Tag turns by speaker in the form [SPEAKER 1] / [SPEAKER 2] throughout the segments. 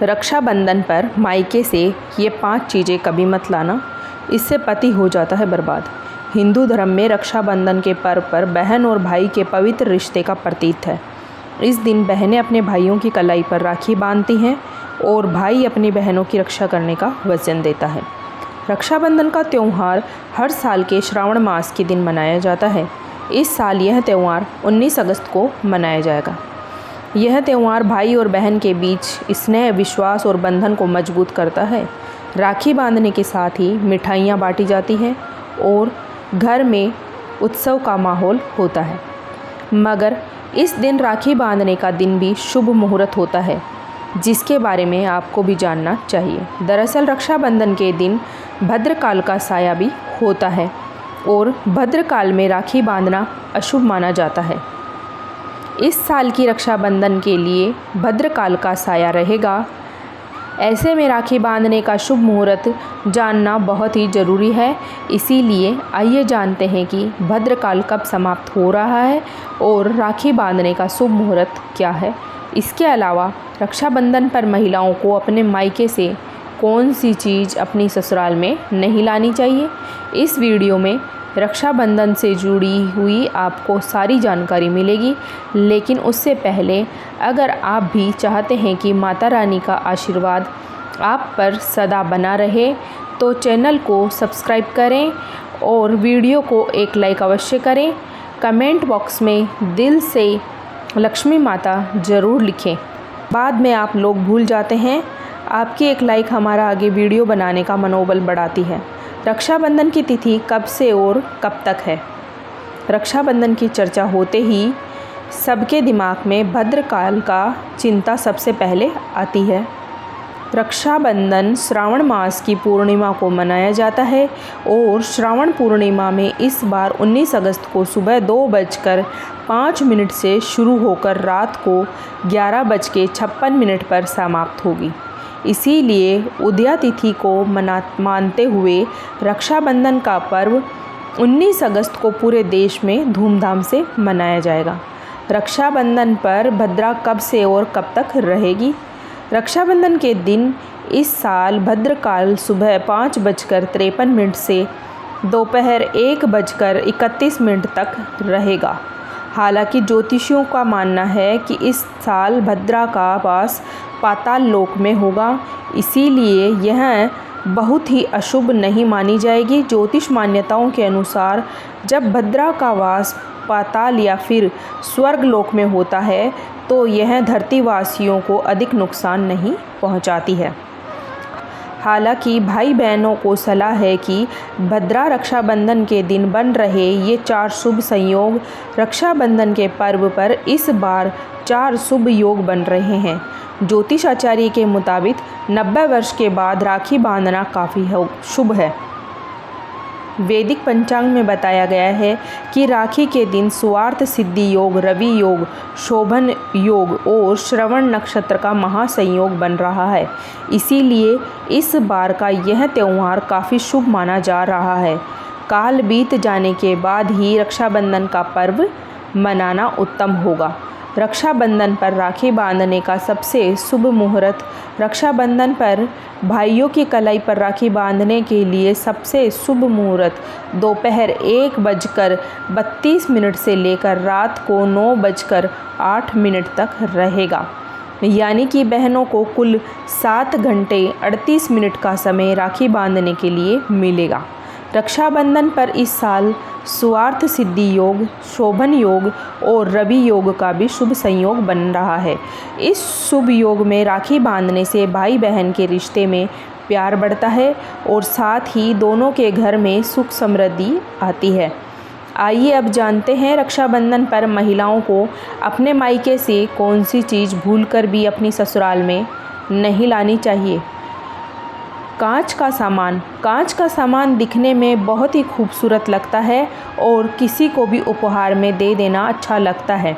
[SPEAKER 1] रक्षाबंधन पर मायके से ये 5 चीज़ें कभी मत लाना, इससे पति हो जाता है बर्बाद। हिंदू धर्म में रक्षाबंधन के पर्व पर बहन और भाई के पवित्र रिश्ते का प्रतीक है। इस दिन बहनें अपने भाइयों की कलाई पर राखी बांधती हैं और भाई अपनी बहनों की रक्षा करने का वचन देता है। रक्षाबंधन का त्यौहार हर साल के श्रावण मास के दिन मनाया जाता है। इस साल यह त्यौहार 19 अगस्त को मनाया जाएगा। यह त्यौहार भाई और बहन के बीच स्नेह, विश्वास और बंधन को मजबूत करता है। राखी बांधने के साथ ही मिठाइयाँ बांटी जाती हैं और घर में उत्सव का माहौल होता है। मगर इस दिन राखी बांधने का दिन भी शुभ मुहूर्त होता है, जिसके बारे में आपको भी जानना चाहिए। दरअसल रक्षाबंधन के दिन भद्रकाल का साया भी होता है और भद्रकाल में राखी बांधना अशुभ माना जाता है। इस साल की रक्षाबंधन के लिए भद्रकाल का साया रहेगा। ऐसे में राखी बांधने का शुभ मुहूर्त जानना बहुत ही ज़रूरी है। इसीलिए आइए जानते हैं कि भद्रकाल कब समाप्त हो रहा है और राखी बांधने का शुभ मुहूर्त क्या है। इसके अलावा रक्षाबंधन पर महिलाओं को अपने मायके से कौन सी चीज़ अपनी ससुराल में नहीं लानी चाहिए, इस वीडियो में रक्षाबंधन से जुड़ी हुई आपको सारी जानकारी मिलेगी। लेकिन उससे पहले अगर आप भी चाहते हैं कि माता रानी का आशीर्वाद आप पर सदा बना रहे तो चैनल को सब्सक्राइब करें और वीडियो को एक लाइक अवश्य करें। कमेंट बॉक्स में दिल से लक्ष्मी माता ज़रूर लिखें। बाद में आप लोग भूल जाते हैं। आपकी एक लाइक हमारा आगे वीडियो बनाने का मनोबल बढ़ाती है। रक्षाबंधन की तिथि कब से और कब तक है? रक्षाबंधन की चर्चा होते ही सबके दिमाग में भद्रकाल का चिंता सबसे पहले आती है। रक्षाबंधन श्रावण मास की पूर्णिमा को मनाया जाता है और श्रावण पूर्णिमा में इस बार 19 अगस्त को सुबह 2:05 से शुरू होकर रात को 11:56 पर समाप्त होगी। इसीलिए उदया तिथि को मानते हुए रक्षाबंधन का पर्व 19 अगस्त को पूरे देश में धूमधाम से मनाया जाएगा। रक्षाबंधन पर भद्रा कब से और कब तक रहेगी? रक्षाबंधन के दिन इस साल भद्रकाल सुबह 5:53 से दोपहर 1:31 तक रहेगा। हालांकि ज्योतिषियों का मानना है कि इस साल भद्रा का वास पाताल लोक में होगा, इसीलिए यह बहुत ही अशुभ नहीं मानी जाएगी। ज्योतिष मान्यताओं के अनुसार जब भद्रा का वास पाताल या फिर स्वर्ग लोक में होता है तो यह धरतीवासियों को अधिक नुकसान नहीं पहुंचाती है। हालांकि भाई बहनों को सलाह है कि भद्रा रक्षाबंधन के दिन बन रहे ये 4 शुभ संयोग रक्षाबंधन के पर्व पर इस बार 4 शुभ योग बन रहे हैं। ज्योतिष आचार्य के मुताबिक 90 वर्ष के बाद राखी बांधना काफ़ी शुभ है। वैदिक पंचांग में बताया गया है कि राखी के दिन स्वार्थ सिद्धि योग, रवि योग, शोभन योग और श्रवण नक्षत्र का महासंयोग बन रहा है। इसीलिए इस बार का यह त्यौहार काफ़ी शुभ माना जा रहा है। काल बीत जाने के बाद ही रक्षाबंधन का पर्व मनाना उत्तम होगा। रक्षाबंधन पर राखी बांधने का सबसे शुभ मुहूर्त। रक्षाबंधन पर भाइयों की कलाई पर राखी बांधने के लिए सबसे शुभ मुहूर्त दोपहर 1:32 से लेकर रात को 9:08 तक रहेगा। यानी कि बहनों को कुल 7 घंटे 38 मिनट का समय राखी बांधने के लिए मिलेगा। रक्षाबंधन पर इस साल स्वार्थ सिद्धि योग, शोभन योग और रवि योग का भी शुभ संयोग बन रहा है। इस शुभ योग में राखी बांधने से भाई बहन के रिश्ते में प्यार बढ़ता है और साथ ही दोनों के घर में सुख समृद्धि आती है। आइए अब जानते हैं रक्षाबंधन पर महिलाओं को अपने मायके से कौन सी चीज़ भूलकर भी अपनी ससुराल में नहीं लानी चाहिए। कांच का सामान दिखने में बहुत ही खूबसूरत लगता है और किसी को भी उपहार में दे देना अच्छा लगता है।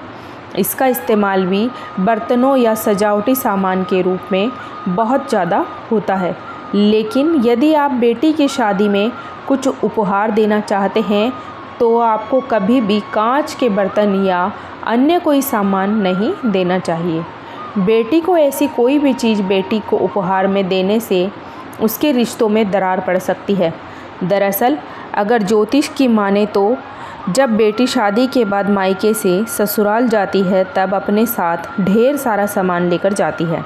[SPEAKER 1] इसका इस्तेमाल भी बर्तनों या सजावटी सामान के रूप में बहुत ज़्यादा होता है। लेकिन यदि आप बेटी की शादी में कुछ उपहार देना चाहते हैं तो आपको कभी भी कांच के बर्तन या अन्य कोई सामान नहीं देना चाहिए। बेटी को ऐसी कोई भी चीज़ बेटी को उपहार में देने से उसके रिश्तों में दरार पड़ सकती है। दरअसल अगर ज्योतिष की माने तो जब बेटी शादी के बाद मायके से ससुराल जाती है तब अपने साथ ढेर सारा सामान लेकर जाती है।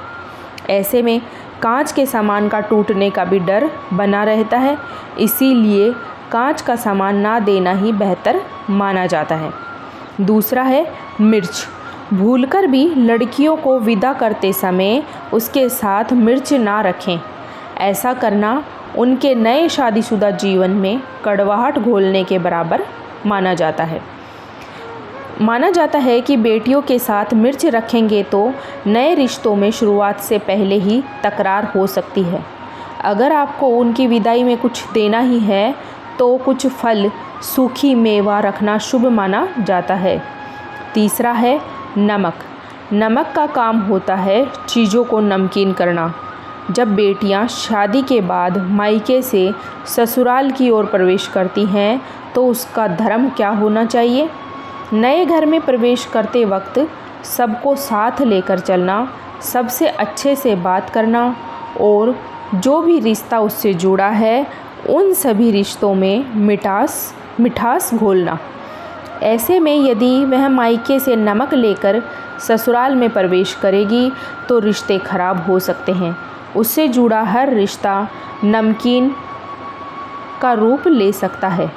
[SPEAKER 1] ऐसे में कांच के सामान का टूटने का भी डर बना रहता है, इसीलिए कांच का सामान ना देना ही बेहतर माना जाता है। दूसरा है मिर्च। भूलकर भी लड़कियों को विदा करते समय उसके साथ मिर्च ना रखें। ऐसा करना उनके नए शादीशुदा जीवन में कड़वाहट घोलने के बराबर माना जाता है। माना जाता है कि बेटियों के साथ मिर्च रखेंगे तो नए रिश्तों में शुरुआत से पहले ही तकरार हो सकती है। अगर आपको उनकी विदाई में कुछ देना ही है तो कुछ फल, सूखी मेवा रखना शुभ माना जाता है। तीसरा है नमक। नमक का काम होता है चीज़ों को नमकीन करना। जब बेटियां शादी के बाद मायके से ससुराल की ओर प्रवेश करती हैं तो उसका धर्म क्या होना चाहिए? नए घर में प्रवेश करते वक्त सबको साथ लेकर चलना, सबसे अच्छे से बात करना और जो भी रिश्ता उससे जुड़ा है उन सभी रिश्तों में मिठास घोलना। ऐसे में यदि वह मायके से नमक लेकर ससुराल में प्रवेश करेगी तो रिश्ते खराब हो सकते हैं। उससे जुड़ा हर रिश्ता नमकीन का रूप ले सकता है।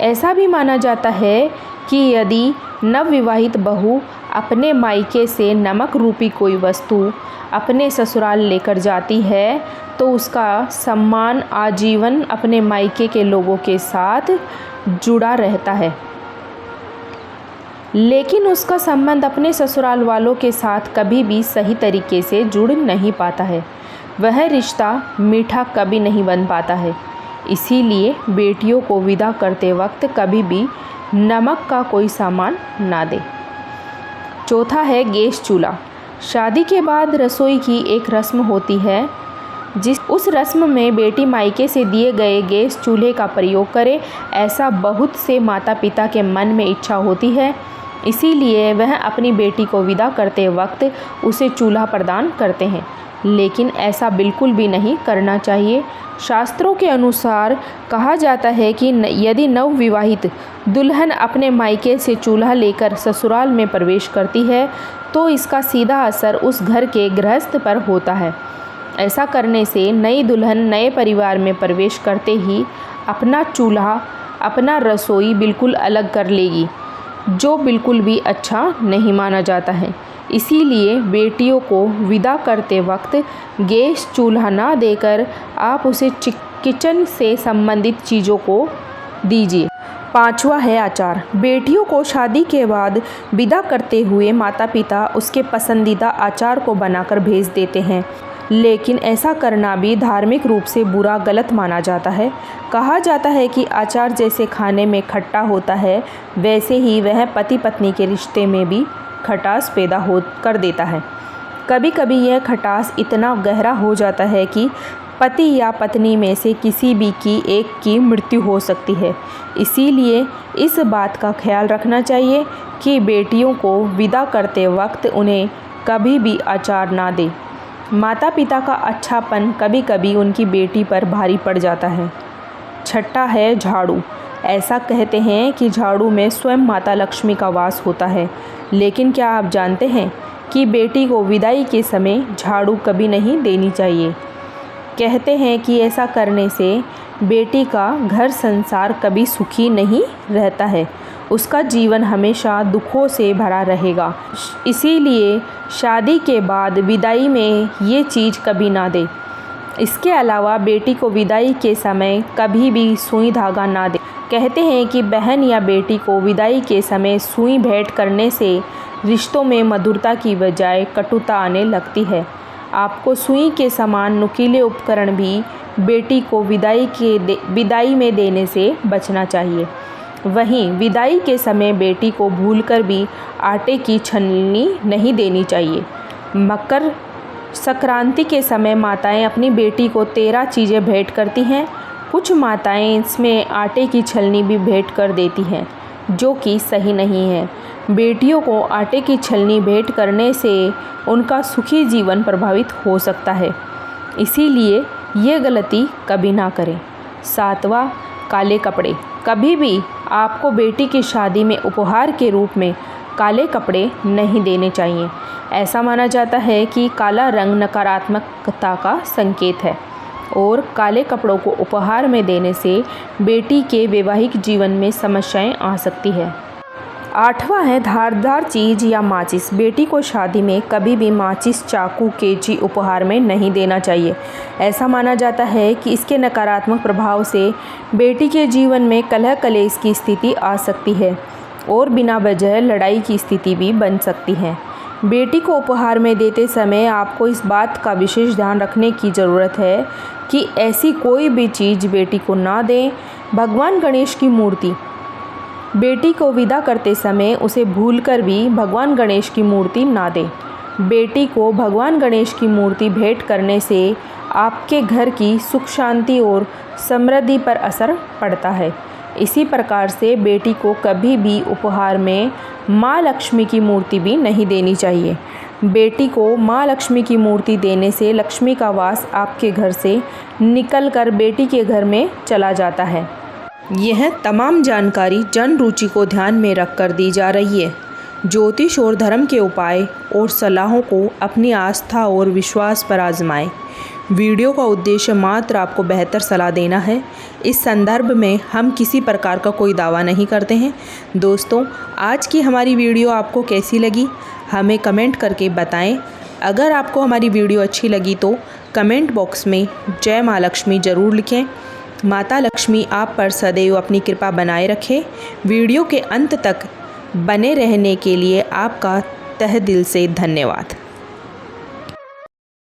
[SPEAKER 1] ऐसा भी माना जाता है कि यदि नवविवाहित बहू अपने मायके से नमक रूपी कोई वस्तु अपने ससुराल लेकर जाती है तो उसका सम्मान आजीवन अपने मायके के लोगों के साथ जुड़ा रहता है, लेकिन उसका संबंध अपने ससुराल वालों के साथ कभी भी सही तरीके से जुड़ नहीं पाता है। वह रिश्ता मीठा कभी नहीं बन पाता है। इसीलिए बेटियों को विदा करते वक्त कभी भी नमक का कोई सामान ना दे। चौथा है गैस चूल्हा। शादी के बाद रसोई की एक रस्म होती है उस रस्म में बेटी मायके से दिए गए गैस चूल्हे का प्रयोग करे, ऐसा बहुत से माता पिता के मन में इच्छा होती है। इसीलिए वह अपनी बेटी को विदा करते वक्त उसे चूल्हा प्रदान करते हैं, लेकिन ऐसा बिल्कुल भी नहीं करना चाहिए। शास्त्रों के अनुसार कहा जाता है कि यदि नवविवाहित दुल्हन अपने मायके से चूल्हा लेकर ससुराल में प्रवेश करती है तो इसका सीधा असर उस घर के गृहस्थ पर होता है। ऐसा करने से नई दुल्हन नए परिवार में प्रवेश करते ही अपना चूल्हा, अपना रसोई बिल्कुल अलग कर लेगी, जो बिल्कुल भी अच्छा नहीं माना जाता है। इसीलिए बेटियों को विदा करते वक्त गैस चूल्हा ना देकर आप उसे किचन से संबंधित चीज़ों को दीजिए। पांचवा है अचार। बेटियों को शादी के बाद विदा करते हुए माता पिता उसके पसंदीदा अचार को बनाकर भेज देते हैं, लेकिन ऐसा करना भी धार्मिक रूप से बुरा, गलत माना जाता है। कहा जाता है कि अचार जैसे खाने में खट्टा होता है वैसे ही वह पति पत्नी के रिश्ते में भी खटास पैदा कर देता है। कभी कभी यह खटास इतना गहरा हो जाता है कि पति या पत्नी में से किसी भी एक की मृत्यु हो सकती है। इसीलिए इस बात का ख्याल रखना चाहिए कि बेटियों को विदा करते वक्त उन्हें कभी भी अचार ना दें। माता पिता का अच्छापन कभी कभी उनकी बेटी पर भारी पड़ जाता है। छठा है झाड़ू। ऐसा कहते हैं कि झाड़ू में स्वयं माता लक्ष्मी का वास होता है, लेकिन क्या आप जानते हैं कि बेटी को विदाई के समय झाड़ू कभी नहीं देनी चाहिए। कहते हैं कि ऐसा करने से बेटी का घर संसार कभी सुखी नहीं रहता है, उसका जीवन हमेशा दुखों से भरा रहेगा। इसीलिए शादी के बाद विदाई में ये चीज़ कभी ना दे। इसके अलावा बेटी को विदाई के समय कभी भी सुई धागा ना दे। कहते हैं कि बहन या बेटी को विदाई के समय सुई भेंट करने से रिश्तों में मधुरता की बजाय कटुता आने लगती है। आपको सुई के समान नुकीले उपकरण भी बेटी को विदाई में देने से बचना चाहिए। वहीं विदाई के समय बेटी को भूलकर भी आटे की छलनी नहीं देनी चाहिए। मकर संक्रांति के समय माताएं अपनी बेटी को 13 चीज़ें भेंट करती हैं। कुछ माताएं इसमें आटे की छलनी भी भेंट कर देती हैं। जो कि सही नहीं है। बेटियों को आटे की छलनी भेंट करने से उनका सुखी जीवन प्रभावित हो सकता है, इसीलिए ये गलती कभी ना करें। 7वां, काले कपड़े। कभी भी आपको बेटी की शादी में उपहार के रूप में काले कपड़े नहीं देने चाहिए। ऐसा माना जाता है कि काला रंग नकारात्मकता का संकेत है और काले कपड़ों को उपहार में देने से बेटी के वैवाहिक जीवन में समस्याएं आ सकती है। 8वां है धारदार चीज़ या माचिस। बेटी को शादी में कभी भी माचिस, चाकू, कैंची उपहार में नहीं देना चाहिए। ऐसा माना जाता है कि इसके नकारात्मक प्रभाव से बेटी के जीवन में कलह कलेश की स्थिति आ सकती है और बिना वजह लड़ाई की स्थिति भी बन सकती है। बेटी को उपहार में देते समय आपको इस बात का विशेष ध्यान रखने की ज़रूरत है कि ऐसी कोई भी चीज़ बेटी को ना दें। भगवान गणेश की मूर्ति। बेटी को विदा करते समय उसे भूलकर भी भगवान गणेश की मूर्ति ना दें। बेटी को भगवान गणेश की मूर्ति भेंट करने से आपके घर की सुख शांति और समृद्धि पर असर पड़ता है। इसी प्रकार से बेटी को कभी भी उपहार में माँ लक्ष्मी की मूर्ति भी नहीं देनी चाहिए। बेटी को माँ लक्ष्मी की मूर्ति देने से लक्ष्मी का वास आपके घर से निकलकर बेटी के घर में चला जाता है। यह तमाम जानकारी जन रुचि को ध्यान में रखकर दी जा रही है। ज्योतिष और धर्म के उपाय और सलाहों को अपनी आस्था और विश्वास पर आजमाएं। वीडियो का उद्देश्य मात्र आपको बेहतर सलाह देना है। इस संदर्भ में हम किसी प्रकार का कोई दावा नहीं करते हैं। दोस्तों, आज की हमारी वीडियो आपको कैसी लगी हमें कमेंट करके बताएं। अगर आपको हमारी वीडियो अच्छी लगी तो कमेंट बॉक्स में जय माँ लक्ष्मी ज़रूर लिखें। माता लक्ष्मी आप पर सदैव अपनी कृपा बनाए रखे। वीडियो के अंत तक बने रहने के लिए आपका तहे दिल से धन्यवाद।